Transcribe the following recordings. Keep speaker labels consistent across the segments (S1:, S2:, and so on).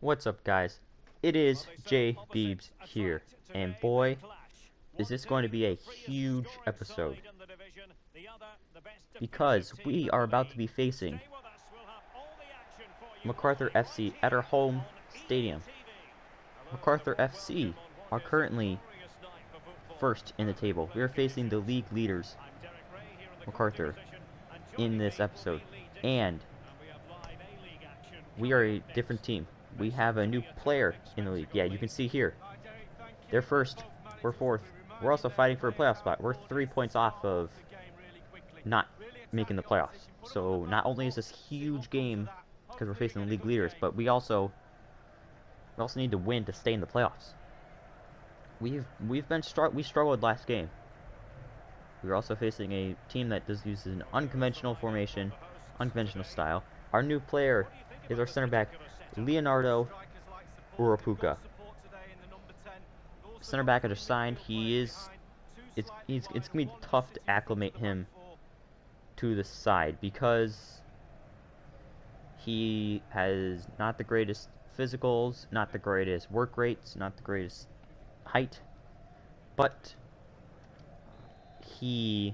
S1: What's up, guys? It is J Beebs here, and boy, is this going to be a huge episode because we are about to be facing MacArthur FC at our home stadium. MacArthur FC are currently first in the table. We are facing the league leaders, MacArthur, in this episode, and we are a different team. We have a new player in the league. Yeah, you can see here. They're first. We're fourth. We're also fighting for a playoff spot. We're 3 points off of not making the playoffs. So not only is this a huge game because we're facing the league leaders, but we also need to win to stay in the playoffs. We struggled last game. We are also facing a team that uses an unconventional formation, unconventional style. Our new player is our center back, Leonardo Urapuka. Center back I just signed. It's gonna be tough to acclimate him to the side because he has not the greatest physicals, not the greatest work rates, not the greatest height, but he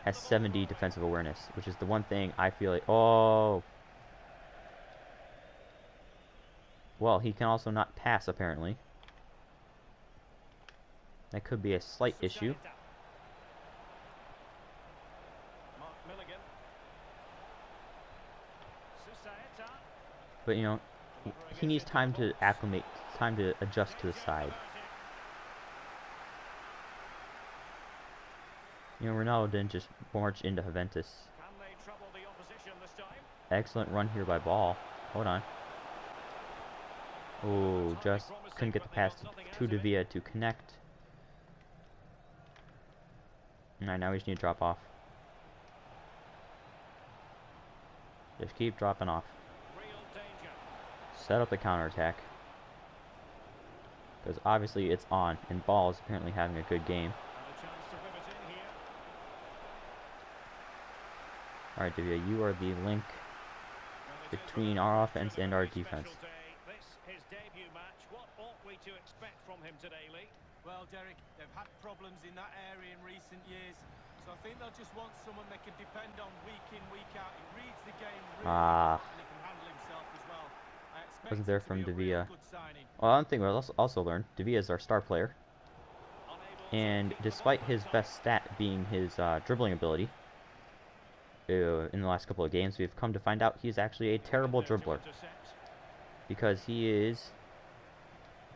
S1: has 70 defensive awareness, which is the one thing I feel like, oh, well, he can also not pass, apparently. That could be a slight issue. But, you know, he needs time to acclimate, time to adjust to the side. You know, Ronaldo didn't just march into Juventus. Excellent run here by Ball. Hold on. Oh, just couldn't get the pass to De Villa to connect. Alright, now we just need to drop off. Just keep dropping off. Set up the counterattack. Because obviously it's on, and Ball is apparently having a good game. Alright, De Villa, you are the link between our offense and our defense.
S2: Well, Derek, they've had problems in that area in recent years, so I think they'll just want someone they can depend on week in, week out. He reads the game really well, and he can handle himself as well. I expect
S1: Wasn't there
S2: him to
S1: from
S2: be
S1: De
S2: a real
S1: Villa.
S2: good signing.
S1: Well, one thing we'll also learn, De Villa is our star player. And despite his best stat being his dribbling ability, in the last couple of games, we've come to find out he's actually a terrible dribbler. Because he is,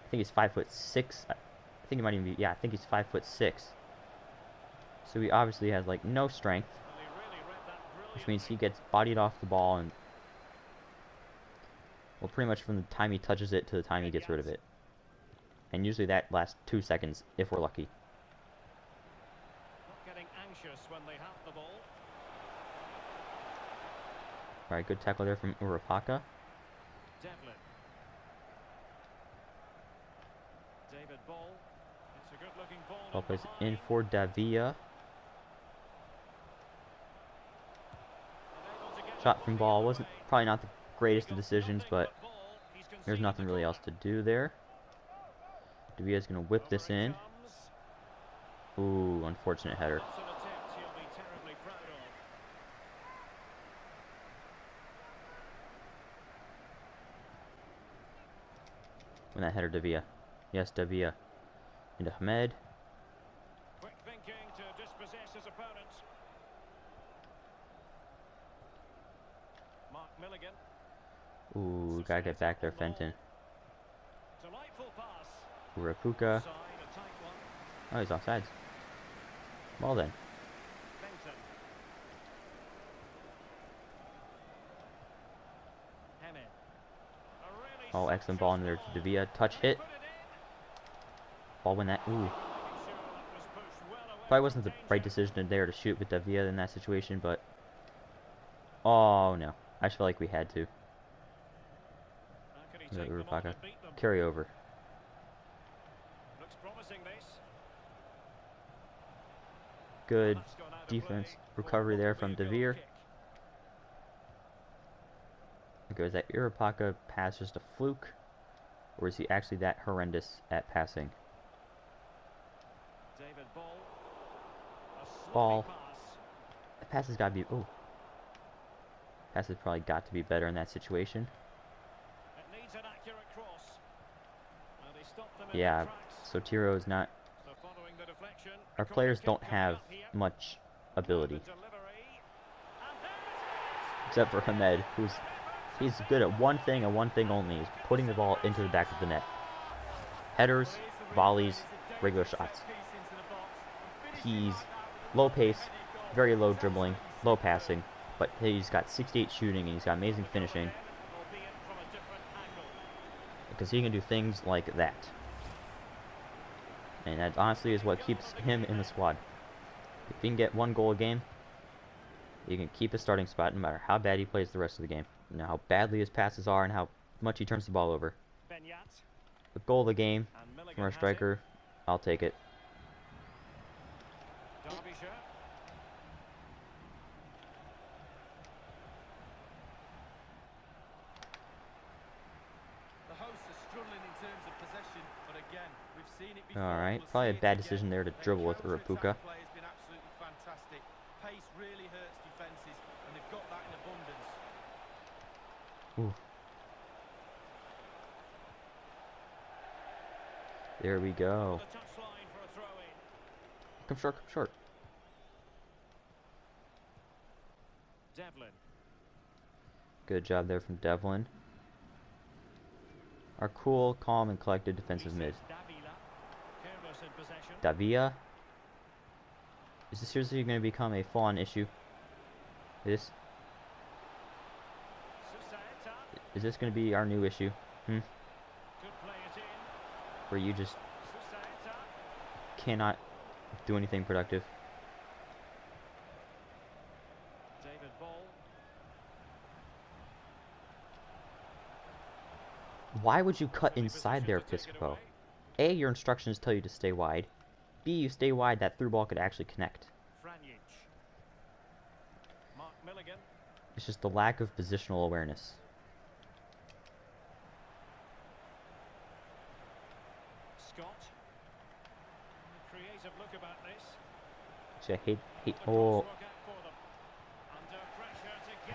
S1: I think he's 5'6". I think he might even be, yeah, I think he's 5'6". So he obviously has like no strength, which means he gets bodied off the ball, and well, pretty much from the time he touches it to the time he gets rid of it. And usually that lasts 2 seconds if we're lucky. Alright, good tackle there from Urapaka. Ball plays in for Davia. Shot from Ball wasn't probably not the greatest of decisions, but there's nothing really else to do there. Davia's gonna whip this in. Ooh, unfortunate header. When that header, Davia. Yes, Davia. Into Hamed.
S3: Quick thinking to dispossess his opponents. Mark Milligan.
S1: Ooh, gotta get back there, Fenton.
S3: Delightful pass.
S1: Urapuka. Oh, he's offsides. Well then.
S3: Benton. Hamed.
S1: Oh, excellent ball in there to Davia. Touch hit. Ball win that. Ooh. Probably wasn't the right decision there to shoot with Davia in that situation, but oh no. I just feel like we had to. Urapaka. Carry over.
S3: Looks promising, this.
S1: Good defense recovery there from Devere. Okay, is that Irapaka pass just a fluke? Or is he actually that horrendous at passing?
S3: David
S1: Ball. The pass has got to be... Oh. Pass has probably got to be better in that situation.
S3: It needs an accurate cross. And they stopped them in
S1: Yeah,
S3: their tracks.
S1: so Tiro is not...
S3: So following the deflection,
S1: Our players don't have much ability. Except for Hamed, he's good at one thing and one thing only, is putting the ball into the back of the net. Headers, volleys, regular shots. He's low pace, very low dribbling, low passing, but he's got 68 shooting and he's got amazing finishing. Because he can do things like that. And that honestly is what keeps him in the squad. If he can get 1 goal a game, he can keep his starting spot no matter how bad he plays the rest of the game. Now how badly his passes are and how much he turns the ball over. The goal of the game from our striker, I'll take it. Alright, probably a bad decision there to dribble with Urapuka. Ooh. There we go. Come short, come short.
S3: Devlin.
S1: Good job there from Devlin. Our cool, calm, and collected defensive mid. Davia. Is this seriously going to become a full-on issue? Is this going to be our new issue? Where you just cannot do anything productive. Why would you cut inside there, Piscopo? A, your instructions tell you to stay wide. B, you stay wide, that through ball could actually connect. It's just the lack of positional awareness.
S3: Scott. Creative look about this.
S1: Actually, I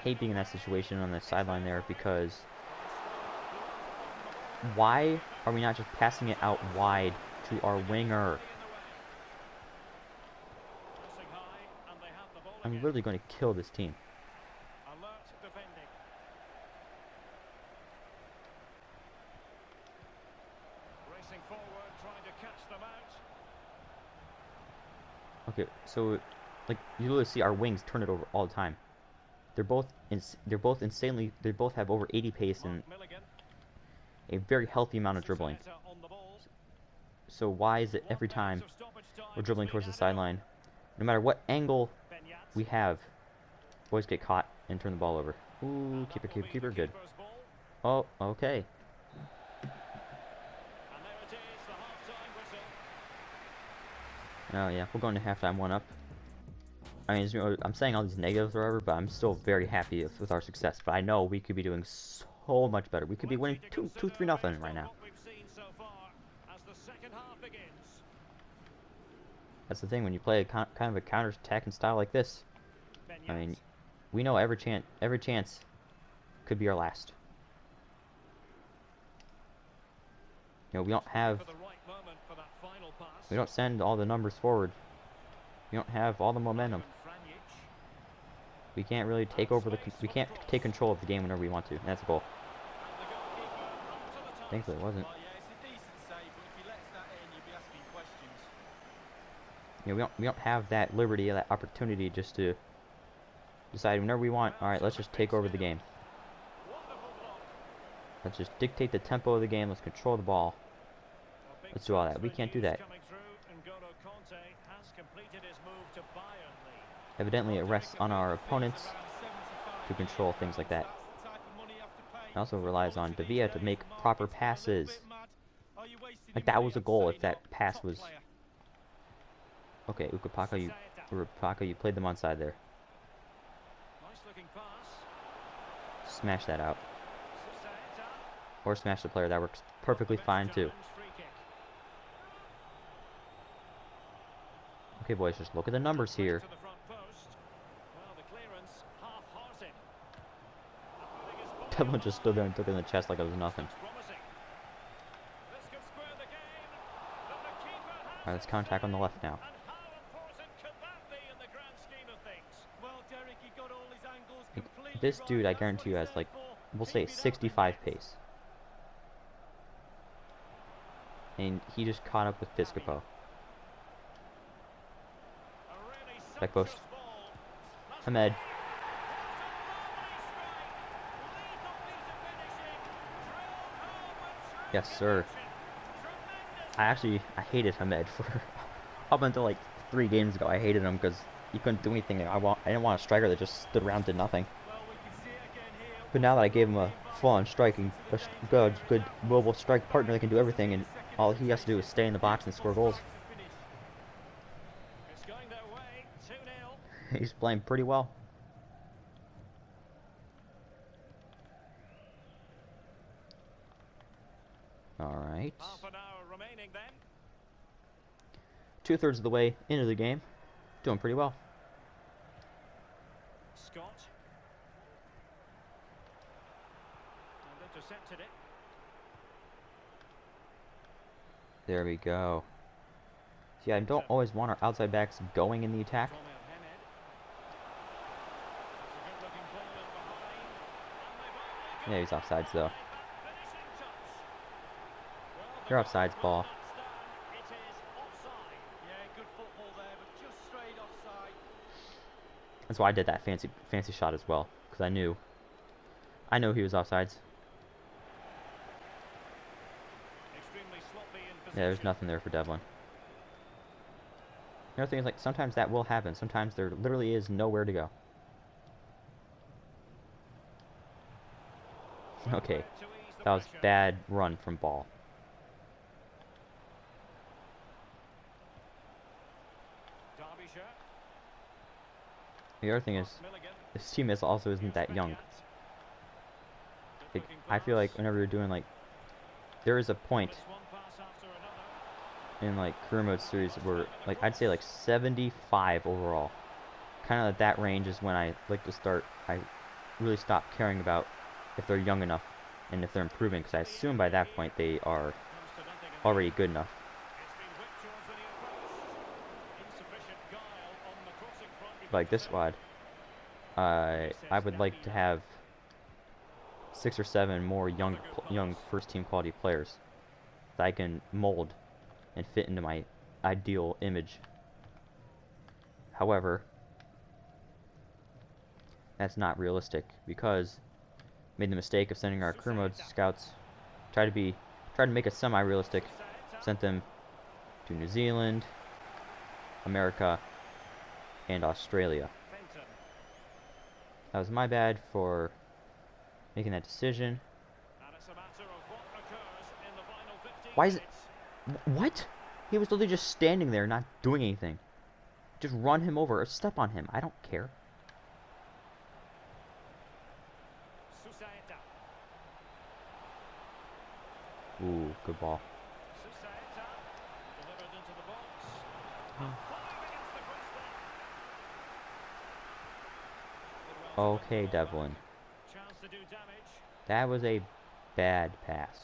S1: hate being in that situation on the sideline there because why are we not just passing it out wide to our winger? I'm really going to kill this team. Okay, so like you literally see our wings turn it over all the time. They're both insanely. They both have over 80 pace and a very healthy amount of dribbling. So why is it every time we're dribbling towards the sideline, no matter what angle we have, boys get caught and turn the ball over? Ooh, keeper, good. Oh, okay. Oh yeah, we're going to halftime 1-up. I mean, you know, I'm saying all these negatives or whatever, but I'm still very happy with our success. But I know we could be doing so much better. We could be winning 2-3-0 right now. That's the thing when you play a kind of a counter-attacking style like this. I mean, we know every chance could be our last. You know, we don't send all the numbers forward. We don't have all the momentum. We can't really take over we can't take control of the game whenever we want to. And that's a goal. Thankfully it wasn't. You know, we don't have that liberty, that opportunity just to decide whenever we want, alright, let's just take over the game. Let's just dictate the tempo of the game, let's control the ball. Let's do all that. We can't do that. Evidently it rests on our opponents to control things like that. It also relies on Davia to make proper passes. Like that was a goal if that pass was... Okay, Ukapaka, you played them onside there. Smash that out. or smash the player. That works perfectly fine too. Okay, boys, just look at the numbers here. Devlin just stood there and took it in the chest like it was nothing. Alright, let's counterattack on the left now. This dude, I guarantee you, has like, we'll say 65 pace. And he just caught up with Piscopo. Back post. Hamed. Yes, sir. I hated Hamed for up until like 3 games ago. I hated him because he couldn't do anything. I didn't want a striker that just stood around and did nothing. But now that I gave him a full-on striking, a good mobile strike partner that can do everything, and all he has to do is stay in the box and score goals. He's playing pretty well. Alright. 2/3 of the way into the game. Doing pretty well.
S3: Scott. And intercepted it.
S1: There we go. See, I don't always want our outside backs going in the attack. Yeah, he's offsides though. You're offsides, ball. That's why I did that fancy shot as well, because I knew he was offsides. Yeah, there's nothing there for Devlin. The other thing is, like, sometimes that will happen. Sometimes there literally is nowhere to go. Okay, that was bad run from ball. The other thing is, this team also isn't that young. Like, I feel like whenever you're doing, like, there is a point in, like, career mode series where, like, I'd say like 75 overall. Kind of at that range is when I like to start. I really stop caring about if they're young enough and if they're improving, because I assume by that point they are already good enough. Like this squad, I would like to have 6 or 7 more young first team quality players that I can mold and fit into my ideal image. However, that's not realistic because I made the mistake of sending our career mode scouts, tried to make it semi-realistic, sent them to New Zealand, America, and Australia. That was my bad for making that decision. Why is it... What? He was literally just standing there not doing anything. Just run him over or step on him. I don't care. Ooh, good ball. Okay, Devlin. That was a bad pass.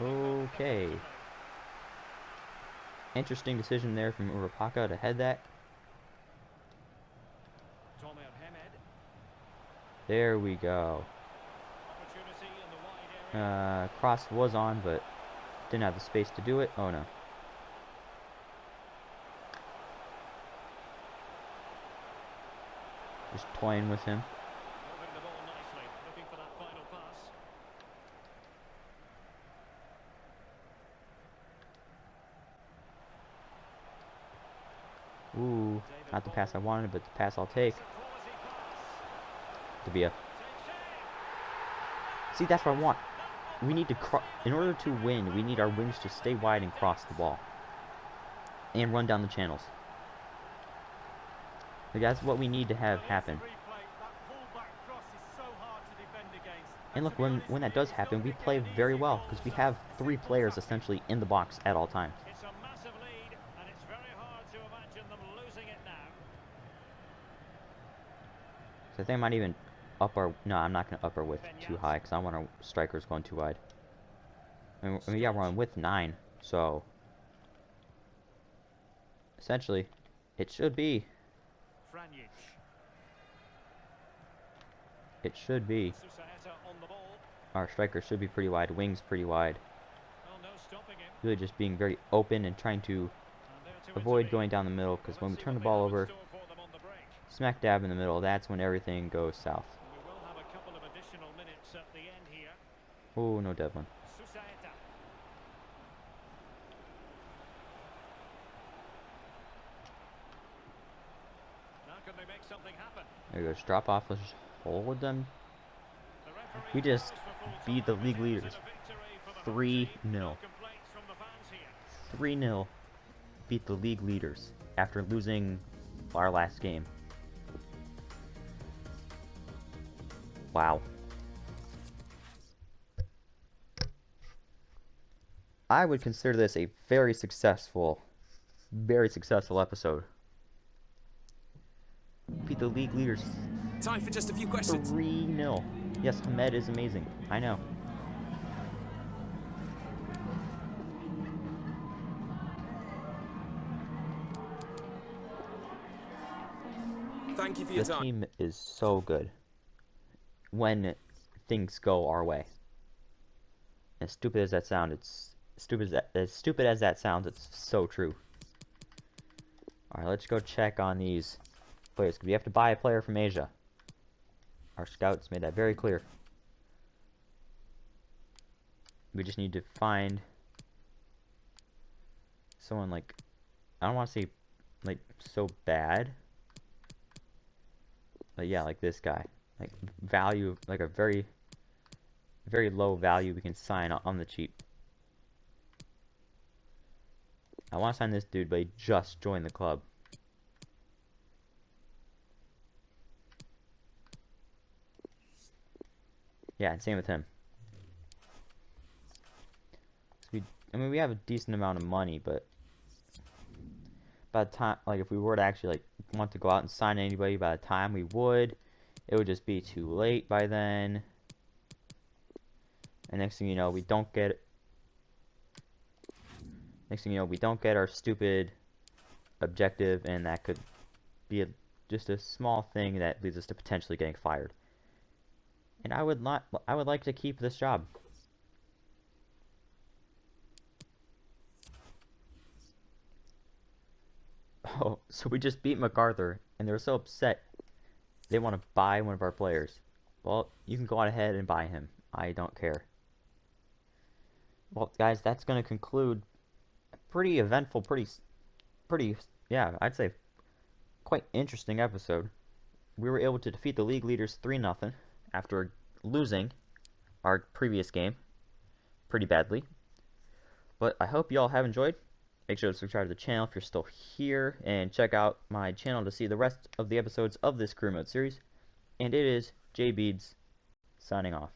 S1: Okay. Interesting decision there from Urapaka to head that. There we go. Cross was on, but didn't have the space to do it. Oh no. Just toying with him. Ooh, not the pass I wanted, but the pass I'll take. To be a... See, that's what I want. We need to in order to win, we need our wings to stay wide and cross the ball. And run down the channels. Like, that's what we need to have happen. And look, when that does happen, we play very well because we have 3 players essentially in the box at all times.
S3: It's a massive lead, and it's very hard to imagine them losing it now.
S1: So I think I might even up our... No, I'm not going to up our width too high because I don't want our strikers going too wide. I mean, yeah, we're on width 9, so... Essentially, it should be... It should be... Our striker should be pretty wide, wings pretty wide. Really just being very open and trying to avoid going down the middle, because when we turn the ball over, smack dab in the middle, that's when everything goes south. Oh, no Devlin. There you go, just drop off, let's just hold them. We just beat the league leaders 3-0. 3-0 beat the league leaders after losing our last game. Wow. I would consider this a very successful episode. Beat the league leaders.
S4: Time for just a few questions.
S1: 3-0. Yes, Hamed is amazing. I know.
S4: Thank you for your time.
S1: The team is so good when things go our way. As stupid as that sounds, it's as stupid as that sounds, it's so true. All right, let's go check on these players. We have to buy a player from Asia. Our scouts made that very clear. We just need to find someone like, I don't want to say like so bad, but yeah, like this guy, like value, like a very low value we can sign on the cheap. I want to sign this dude, but he just joined the club. Yeah, and same with him. So I mean, we have a decent amount of money, but by the time, like, if we were to actually, like, want to go out and sign anybody, by the time we would, it would just be too late by then. And next thing you know, we don't get... Next thing you know, we don't get our stupid objective, and that could be just a small thing that leads us to potentially getting fired. And I would like to keep this job. Oh, so we just beat MacArthur, and they're so upset they want to buy one of our players. Well, you can go on ahead and buy him. I don't care. Well, guys, that's going to conclude a pretty eventful, yeah, I'd say quite interesting episode. We were able to defeat the league leaders 3-0 after losing our previous game pretty badly. But I hope you all have enjoyed. Make sure to subscribe to the channel if you're still here, and check out my channel to see the rest of the episodes of this Career Mode series. And it is JBeads signing off.